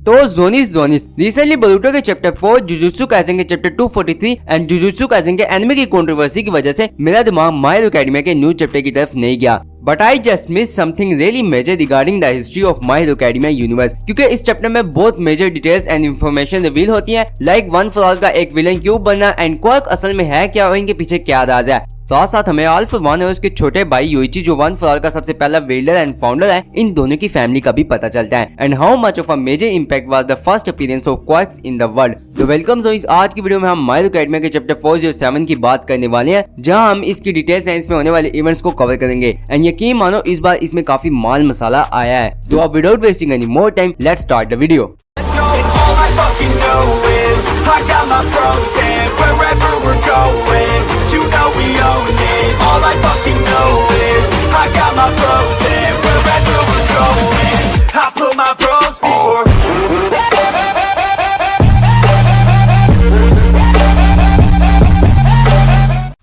तो जोनिस recently Boruto के चैप्टर 4, जुजुत्सु काइसेन के चैप्टर 243 एंड जुजुत्सु काइसेन के एनिमे की कंट्रोवर्सी की वजह से मेरा दिमाग माय हीरो एकेडमिया के न्यू चैप्टर की तरफ नहीं गया। But I just miss something really major regarding the history of My Hero Academia universe, क्योंकि इस चैप्टर में बहुत major details and information reveal होती है, लाइक वन फॉर ऑल का एक विलन क्यों बनना एंड क्वार्क असल में है क्या और इनके पीछे क्या राज है। साथ साथ हमें ऑल फॉर वन और उसके छोटे भाई योइची जो वन फॉर ऑल का सबसे पहला बिल्डर एंड फाउंडर है, इन दोनों की फैमिली का भी पता चलता है and how much of a major impact was the first appearance of quirks in the world. तो वेलकम जोइस, आज की वीडियो में हम माय हीरो एकेडमिया के चैप्टर 407 की बात करने वाले हैं, जहां हम इसकी डिटेल्स एंड इसमें होने वाले इवेंट्स को कवर करेंगे एंड यकीन मानो इस बार इसमें काफी माल मसाला आया है। तो अब without wasting any more time let's start the video. I got my pros and wherever we're going, you know we own it. All I fucking know is I got my pros and wherever we're going, I put my pros before.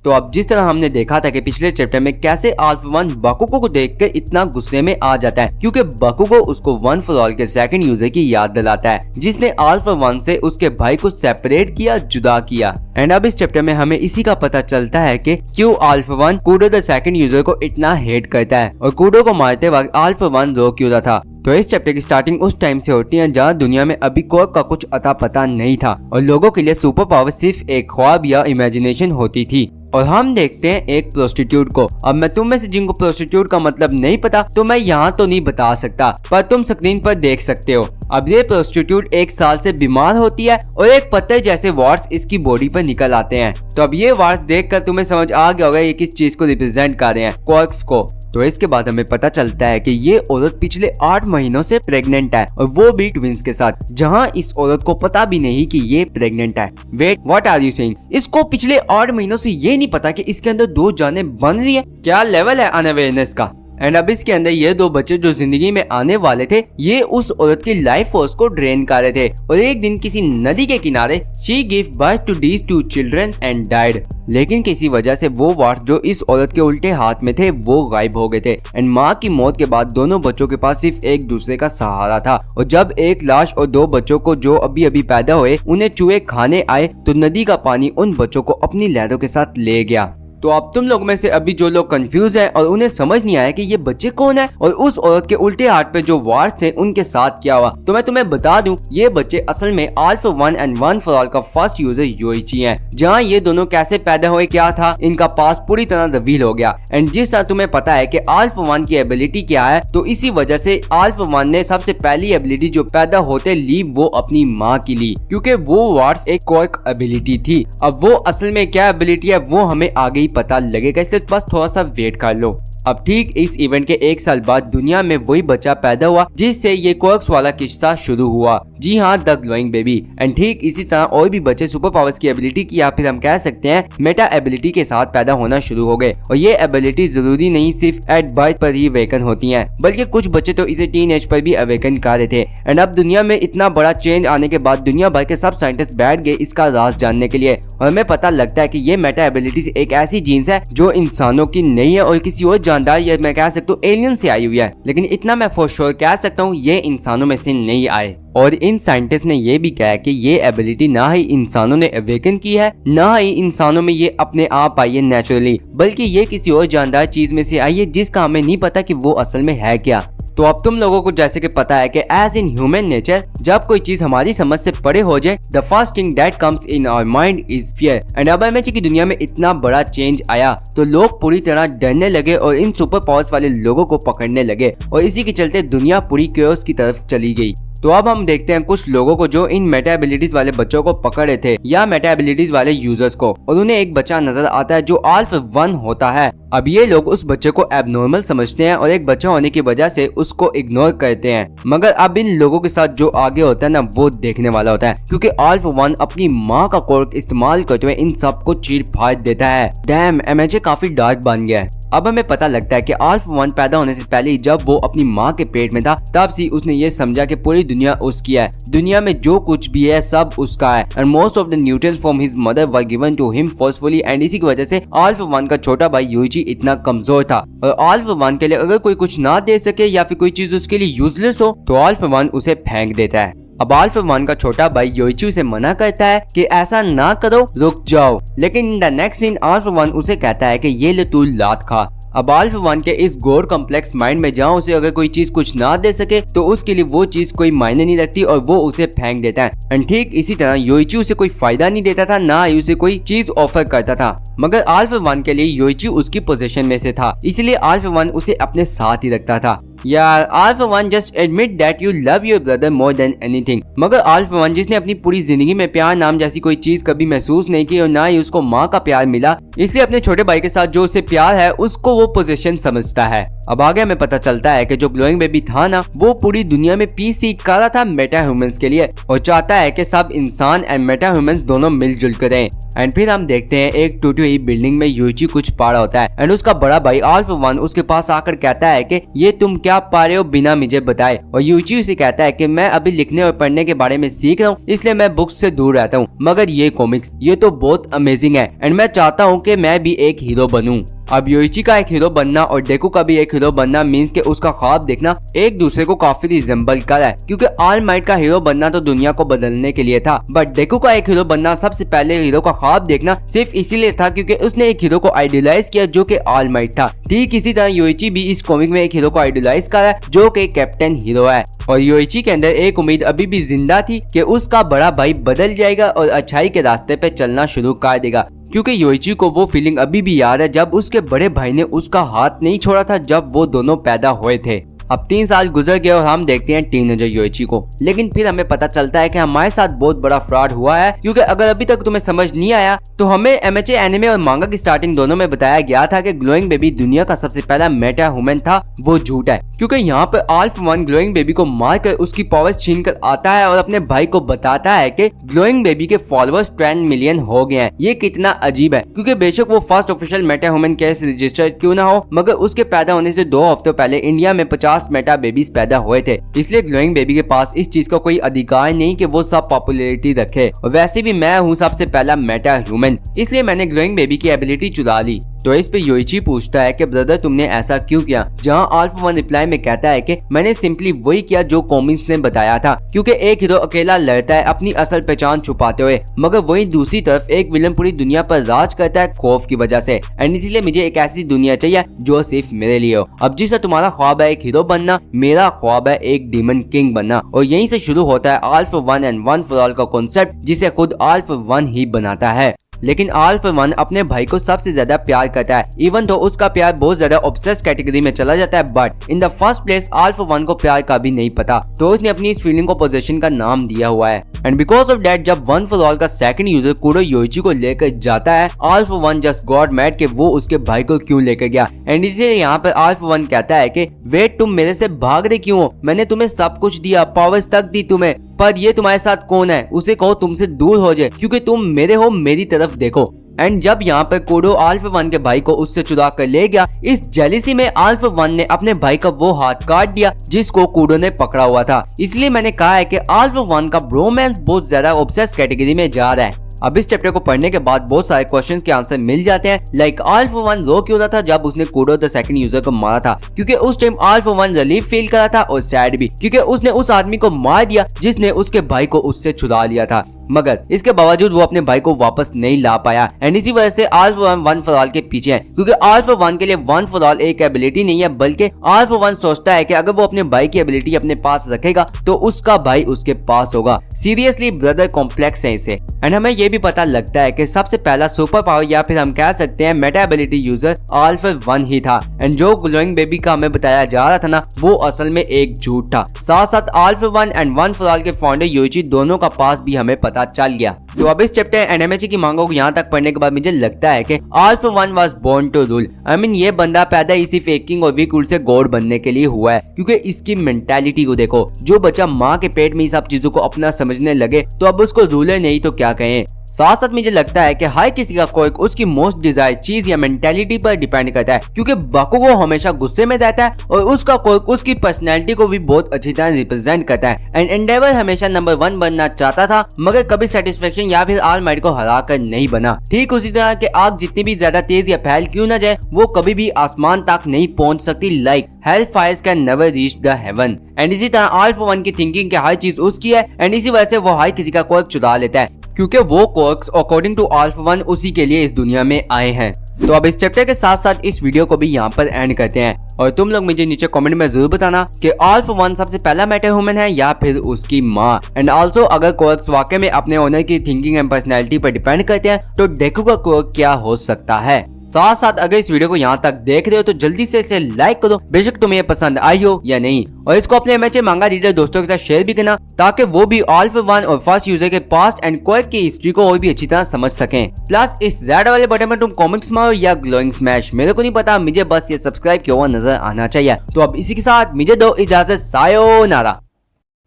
तो अब जिस तरह हमने देखा था कि पिछले chapter में कैसे ऑल फॉर वन बाकुगो को देख कर इतना गुस्से में आ जाता है, क्योंकि बाकुगो उसको वन फॉर ऑल के सेकंड यूजर की याद दिलाता है, जिसने ऑल फॉर वन से उसके भाई को सेपरेट किया, जुदा किया। एंड अब इस चैप्टर में हमें इसी का पता चलता है कि क्यों all for one Koodo the second user को इतना हेट करता है और कूडो को मारते वक्त ऑल फॉर वन रो क्यों रहा था। तो इस चैप्टर की स्टार्टिंग उस टाइम से होती है जहाँ दुनिया में अभी क्वार्क का कुछ अता पता नहीं था और लोगों के लिए सुपर पावर सिर्फ एक ख्वाब या इमेजिनेशन होती थी। और हम देखते हैं एक प्रोस्टिट्यूट को। अब मैं तुम में से जिनको प्रोस्टिट्यूट का मतलब नहीं पता तो मैं यहाँ तो नहीं बता सकता, पर तुम स्क्रीन पर देख सकते हो। अब ये प्रोस्टिट्यूट 1 साल से बीमार होती है और एक पत्थर जैसे वार्ड्स इसकी बॉडी पर निकल आते हैं। तो अब ये वार्ड्स देखकर तुम्हें समझ आ गया होगा ये किस चीज को रिप्रेजेंट कर रहे हैं, क्वार्क्स को। तो इसके बाद हमें पता चलता है कि ये औरत पिछले 8 महीनों से प्रेग्नेंट है और वो भी ट्विंस के साथ, जहां इस औरत को पता भी नहीं कि ये प्रेग्नेंट है। Wait, what are you saying? इसको पिछले 8 महीनों से ये नहीं पता कि इसके अंदर 2 जानें बन रही है? क्या लेवल है अनअवेयरनेस का। एंड अब इसके अंदर ये 2 बच्चे जो जिंदगी में आने वाले थे, ये उस औरत की लाइफ फोर्स को ड्रेन कर रहे थे और एक दिन किसी नदी के किनारे she give birth to these 2 children and died. लेकिन किसी वजह से वो वार्ड जो इस औरत के उल्टे हाथ में थे वो गायब हो गए थे एंड माँ की मौत के बाद दोनों बच्चों के पास सिर्फ एक दूसरे का सहारा था। और जब एक लाश और 2 बच्चों को जो अभी अभी पैदा हुए उन्हें चूहे खाने आए तो नदी का पानी उन बच्चों को अपनी लहरों के साथ ले गया। तो अब तुम लोग में से अभी जो लोग कंफ्यूज हैं और उन्हें समझ नहीं आया कि ये बच्चे कौन है और उस औरत के उल्टे हाथ पे जो वार्ड्स थे उनके साथ क्या हुआ, तो मैं तुम्हें बता दूं ये बच्चे असल में all for one and one for all का फर्स्ट यूजर योइची हैं। जहां ये दोनों कैसे पैदा हुए, क्या था इनका पास, पूरी तरह रिवील हो गया। एंड जिस तरह तुम्हें पता है कि ऑल फॉर वन की एबिलिटी क्या है, तो इसी वजह से ऑल फॉर वन ने सबसे पहली एबिलिटी जो पैदा होते ली वो अपनी माँ की ली, क्योंकि वो वार्ड्स एक क्वार्क एबिलिटी थी। अब वो असल में क्या एबिलिटी है वो हमें आगे ही पता लगेगा, इसलिए बस थोड़ा सा वेट कर लो। अब ठीक इस इवेंट के 1 साल बाद दुनिया में वही बच्चा पैदा हुआ जिससे ये क्वार्क्स वाला किस्सा शुरू हुआ। जी हाँ, द ग्लोइंग बेबी। एंड ठीक इसी तरह और भी बच्चे सुपर पावर्स की एबिलिटी की या फिर हम कह सकते हैं मेटा एबिलिटी के साथ पैदा होना शुरू हो गए। और ये एबिलिटी जरूरी नहीं सिर्फ एट बर्थ पर ही अवेकन होती हैं, बल्कि कुछ बच्चे तो इसे टीन एज पर भी अवेकन कर रहे थे। एंड अब दुनिया में इतना बड़ा चेंज आने के बाद दुनिया भर के सब साइंटिस्ट बैठ गए इसका राज जानने के लिए और हमें पता लगता है कि ये मेटा एबिलिटी एक ऐसी जीन्स है जो इंसानों की नहीं है और किसी और जानदार या मैं कह सकता हूँ एलियन से आई हुई है, लेकिन इतना मैं फॉर श्योर कह सकता हूँ ये इंसानों में से नहीं आए। और इन साइंटिस्ट ने ये भी कहा कि ये एबिलिटी ना ही इंसानों ने अवेकन की है, ना ही इंसानों में ये अपने आप आई है नेचुरली, बल्कि ये किसी और जानदार चीज में से आई है जिसका हमें नहीं पता कि वो असल में है क्या। तो अब तुम लोगों को जैसे कि पता है कि एज इन ह्यूमन नेचर जब कोई चीज हमारी समझ से परे हो जाए the first thing that comes in our mind is fear. And अब एमएच की दुनिया में इतना बड़ा चेंज आया तो लोग पूरी तरह डरने लगे और इन सुपर पावर्स वाले लोगों को पकड़ने लगे और इसी के चलते दुनिया पूरी क्योस की तरफ चली गई। तो अब हम देखते हैं कुछ लोगों को जो इन मेटा एबिलिटीज वाले बच्चों को पकड़े थे या मेटा एबिलिटीज वाले यूजर्स को, और उन्हें एक बच्चा नजर आता है जो ऑल फॉर वन होता है। अब ये लोग उस बच्चे को एबनॉर्मल समझते हैं और एक बच्चा होने की वजह से उसको इग्नोर करते हैं, मगर अब इन लोगों के साथ जो आगे होता है ना वो देखने वाला होता है, क्योंकि ऑल फॉर वन अपनी माँ का क्वार्क इस्तेमाल करते हुए इन सब को चीर फाड़ देता है। डैम, एमएचए काफी डार्क बन गया है। अब हमें पता लगता है कि ऑल फॉर वन पैदा होने से पहले ही जब वो अपनी माँ के पेट में था तब से उसने ये समझा कि पूरी दुनिया उसकी है, दुनिया में जो कुछ भी है सब उसका है। And most of the nutrients from his mother were given to him forcefully. And इसी की वजह से ऑल फॉर वन का छोटा भाई योइची इतना कमजोर था और ऑल फॉर वन के लिए अगर कोई कुछ ना दे सके या फिर कोई चीज उसके लिए यूजलेस हो तो ऑल फॉर वन उसे फेंक देता है। अब अल्फा 1 का छोटा भाई योइची उसे मना करता है कि ऐसा ना करो, रुक जाओ। लेकिन in the next scene Alpha 1 उसे कहता है कि ये ले तू लात खा। अब अल्फा 1 के इस गॉड कॉम्प्लेक्स माइंड में जहाँ उसे अगर कोई चीज कुछ ना दे सके तो उसके लिए वो चीज कोई मायने नहीं रखती और वो उसे फेंक देता है। एंड ठीक इसी तरह योइची उसे कोई फायदा नहीं देता था, ना ही उसे कोई चीज ऑफर करता था, मगर अल्फा 1 के लिए योइची उसकी पोजीशन में से था, इसलिए अल्फा 1 उसे अपने साथ ही रखता था। यार alpha 1 just admit that you love your brother more than anything. मगर अल्फा 1 जिसने अपनी पूरी जिंदगी में प्यार नाम जैसी कोई चीज कभी महसूस नहीं की और ना ही उसको माँ का प्यार मिला, इसलिए अपने छोटे भाई के साथ जो उसे प्यार है उसको वो पोजीशन समझता है। अब आगे हमें पता चलता है कि जो ग्लोइंग बेबी था ना, वो पूरी दुनिया में पीस सीख कर रहा था मेटा ह्यूमंस के लिए और चाहता है कि सब इंसान एंड मेटा ह्यूमंस दोनों मिलजुल कर रहें। एंड फिर हम देखते हैं एक टूटी हुई बिल्डिंग में योइची कुछ पा रहा होता है एंड उसका बड़ा भाई अल्फा 1 उसके पास आकर कहता है कि ये तुम क्या पा रहे हो बिना मुझे बताए, और योइची उसे कहता है कि मैं अभी लिखने और पढ़ने के बारे में सीख रहा हूँ, इसलिए मैं बुक्स से दूर रहता हूँ, मगर ये कॉमिक्स ये तो बहुत अमेजिंग है एंड मैं चाहता हूँ कि मैं भी एक हीरो बनूं। अब योइची का एक हीरो बनना और डेकू का भी एक हीरो बनना मीन्स के उसका ख्वाब देखना एक दूसरे को काफी रिजेंबल कर है, क्योंकि ऑल माइट का हीरो बनना तो दुनिया को बदलने के लिए था, बट डेकू का एक हीरो बनना सबसे पहले हीरो का ख्वाब देखना सिर्फ इसीलिए था क्योंकि उसने एक हीरो को आइडियलाइज किया जो कि ऑल माइट था। ठीक इसी तरह योइची भी इस कॉमिक में एक हीरो को आइडियलाइज कर है जो कि कैप्टन हीरो है, और योइची के अंदर एक उम्मीद अभी भी जिंदा थी कि उसका बड़ा भाई बदल जाएगा और अच्छाई के रास्ते पे चलना शुरू कर देगा, क्योंकि योइची को वो फीलिंग अभी भी याद है जब उसके बड़े भाई ने उसका हाथ नहीं छोड़ा था जब वो दोनों पैदा हुए थे। अब 3 साल गुजर गए और हम देखते हैं टीनेजर योइची को, लेकिन फिर हमें पता चलता है कि हमारे साथ बहुत बड़ा फ्रॉड हुआ है, क्योंकि अगर अभी तक तुम्हें समझ नहीं आया तो हमें एमएचए एनिमे और मांगा की स्टार्टिंग दोनों में बताया गया था कि ग्लोइंग बेबी दुनिया का सबसे पहला मेटा ह्यूमन था, वो झूठ है, क्योंकि यहाँ पे अल्फा 1 ग्लोइंग बेबी को मारकर उसकी पावर्स छीन कर आता है और अपने भाई को बताता है कि ग्लोइंग बेबी के फॉलोअर्स 10 मिलियन हो गए हैं। ये कितना अजीब है, क्योंकि बेशक वो first official Meta human case registered क्यों ना हो, मगर उसके पैदा होने से 2 हफ्तों पहले इंडिया में 50 मेटा बेबीज पैदा हुए थे, इसलिए ग्लोइंग बेबी के पास इस चीज का कोई अधिकार नहीं कि वो सब पॉपुलैरिटी रखे, और वैसे भी मैं हूँ सबसे पहला मेटा ह्यूमन, इसलिए मैंने ग्लोइंग बेबी की एबिलिटी चुरा ली। तो इस पे योइची पूछता है कि ब्रदर तुमने ऐसा क्यों किया, जहां अल्फा 1 रिप्लाई में कहता है कि मैंने सिंपली वही किया जो कॉमिक्स ने बताया था, क्योंकि एक हीरो अकेला लड़ता है अपनी असल पहचान छुपाते हुए, मगर वही दूसरी तरफ एक विलन पूरी दुनिया पर राज करता है खौफ की वजह से, एंड इसीलिए मुझे एक ऐसी दुनिया चाहिए जो सिर्फ मेरे लिए हो। अब जिससे तुम्हारा ख्वाब है एक हीरो बनना, मेरा ख्वाब है एक डीमन किंग बनना, और यहीं से शुरू होता है alpha 1 and one for all का कॉन्सेप्ट, जिसे खुद अल्फा 1 ही बनाता है। लेकिन अल्फा 1 अपने भाई को सबसे ज्यादा प्यार करता है, इवन तो उसका प्यार बहुत ज्यादा ऑब्सेस्ड कैटेगरी में चला जाता है, but in the first place alpha 1 को प्यार का भी नहीं पता, तो उसने अपनी इस फीलिंग को पोजेशन का नाम दिया हुआ है। एंड बिकॉज ऑफ दैट जब वन फॉर ऑल का सेकंड यूजर कुरो योइची को लेकर जाता है, अल्फा 1 जस्ट गॉट मैड कि वो उसके भाई को क्यों लेकर गया, एंड इसीलिए यहाँ पर अल्फा 1 कहता है कि वेट तुम मेरे से भाग रहे क्यों हो, मैंने तुम्हें सब कुछ दिया, पावर्स तक दी तुम्हें, पर ये तुम्हारे साथ कौन है, उसे कहो तुमसे दूर हो जाए, क्योंकि तुम मेरे हो, मेरी तरफ देखो। एंड जब यहाँ पे कोडो अल्फा 1 के भाई को उससे चुरा कर ले गया, इस जेलिसी में अल्फा 1 ने अपने भाई का वो हाथ काट दिया जिसको कोडो ने पकड़ा हुआ था। इसलिए मैंने कहा है कि अल्फा 1 का ब्रोमांस बहुत ज्यादा ऑब्सेस कैटेगरी में जा रहा है। अब इस चैप्टर को पढ़ने के बाद बहुत सारे क्वेश्चंस के आंसर मिल जाते हैं, लाइक अल्फा 1 रो क्यों रहा था जब उसने कोडो द सेकंड यूजर को मारा था, क्योंकि उस टाइम अल्फा 1 रिलीफ फील कर रहा था और सैड भी, क्योंकि उसने उस आदमी को मार दिया जिसने उसके भाई को उससे छुड़ा लिया था, मगर इसके बावजूद वो अपने भाई को वापस नहीं ला पाया, एंड इसी वजह से अल्फा 1 वन फॉर ऑल के पीछे है, क्योंकि अल्फा 1 के लिए वन फॉर ऑल एक एबिलिटी नहीं है, बल्कि अल्फा 1 सोचता है कि अगर वो अपने भाई की एबिलिटी अपने पास रखेगा तो उसका भाई उसके पास होगा। सीरियसली ब्रदर कॉम्प्लेक्स है इसे। एंड हमें ये भी पता लगता है कि सबसे पहला सुपर पावर या फिर हम कह सकते हैं मेटा एबिलिटी यूजर अल्फा 1 ही था, एंड जो ग्लोइंग बेबी का हमें बताया जा रहा था ना, वो असल में एक झूठ था। साथ साथ alpha 1 and one for all के फाउंडर योइची दोनों का पास भी हमें पता चल गया। तो अब इस चैप्टर एनएमएचए की मांगों को यहाँ तक पढ़ने के बाद मुझे लगता है कि Alpha 1 was born to rule. I mean ये बंदा पैदा इसी फेकिंग और वीक रूल से गॉड बनने के लिए हुआ है, क्योंकि इसकी मेंटालिटी को देखो, जो बच्चा माँ के पेट में ही सब चीजों को अपना समझने लगे तो अब उसको रूलर नहीं तो क्या कहें। साथ साथ मुझे लगता है कि हर किसी का क्वर्क उसकी मोस्ट डिजायर चीज या मेंटेलिटी पर डिपेंड करता है, क्योंकि बाकुगो हमेशा गुस्से में रहता है और उसका क्वर्क उसकी पर्सनैलिटी को भी बहुत अच्छी तरह रिप्रेजेंट करता है। एंड एंडेवर हमेशा नंबर 1 बनना चाहता था, मगर कभी सेटिस्फेक्शन या फिर ऑल माइट को हरा कर नहीं बना। ठीक उसी तरह कि आग जितनी भी ज्यादा तेज या फैल क्यों न जाए, वो कभी भी आसमान तक नहीं पहुंच सकती। Like hell fires can never reach the heaven. And इसी तरह ऑल फॉर वन की थिंकिंग के हर चीज उसकी है, एंड इसी वजह से वो हर किसी का क्वर्क चुरा लेता है, क्योंकि वो quirks according to all for one उसी के लिए इस दुनिया में आए हैं। तो अब इस चैप्टर के साथ साथ इस वीडियो को भी यहाँ पर एंड करते हैं, और तुम लोग मुझे नीचे कमेंट में जरूर बताना कि ऑल फॉर वन सबसे पहला मेटा ह्यूमन है या फिर उसकी माँ। एंड ऑल्सो अगर क्वर्क्स वाकई में अपने ओनर की थिंकिंग एंड पर्सनैलिटी पर डिपेंड करते हैं तो डेकू का क्वर्क क्या हो सकता है। साथ साथ अगर इस वीडियो को यहाँ तक देख रहे हो तो जल्दी से इसे लाइक करो, बेशक तुम्हें पसंद आई हो या नहीं, और इसको अपने एमएचए मांगा रीडर दोस्तों के साथ शेयर भी करना, ताकि वो भी ऑल फॉर वन और फर्स्ट यूजर के पास्ट एंड क्वर्क की हिस्ट्री को और भी अच्छी तरह समझ सकें। प्लस इस रेड वाले बटन में तुम कॉमेंट्स मारो या ग्लोइंग स्मैश, मेरे को नहीं पता, मुझे बस ये सब्सक्राइब किया हुआ नजर आना चाहिए। तो अब इसी के साथ मुझे दो इजाजत, सायोनारा।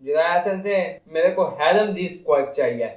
मेरे को हेलम दिस क्वर्क चाहिए।